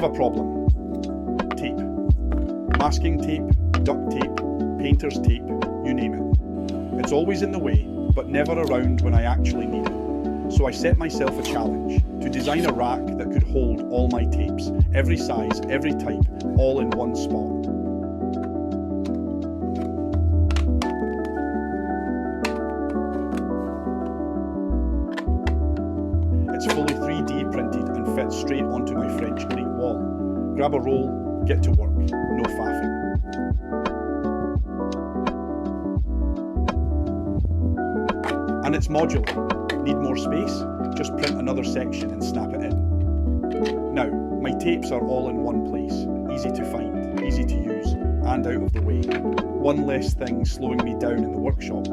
have a problem. Tape. Masking tape, duct tape, painter's tape, you name it. It's always in the way, but never around when I actually need it. So I set myself a challenge to design a rack that could hold all my tapes, every size, every type, all in one spot. It's fully 3D printed and fits straight onto my French cleat wall. Grab a roll, get to work, no faffing. And it's modular. Need more space? Just print another section and snap it in. Now, my tapes are all in one place, easy to find, easy to use, and out of the way. One less thing slowing me down in the workshop.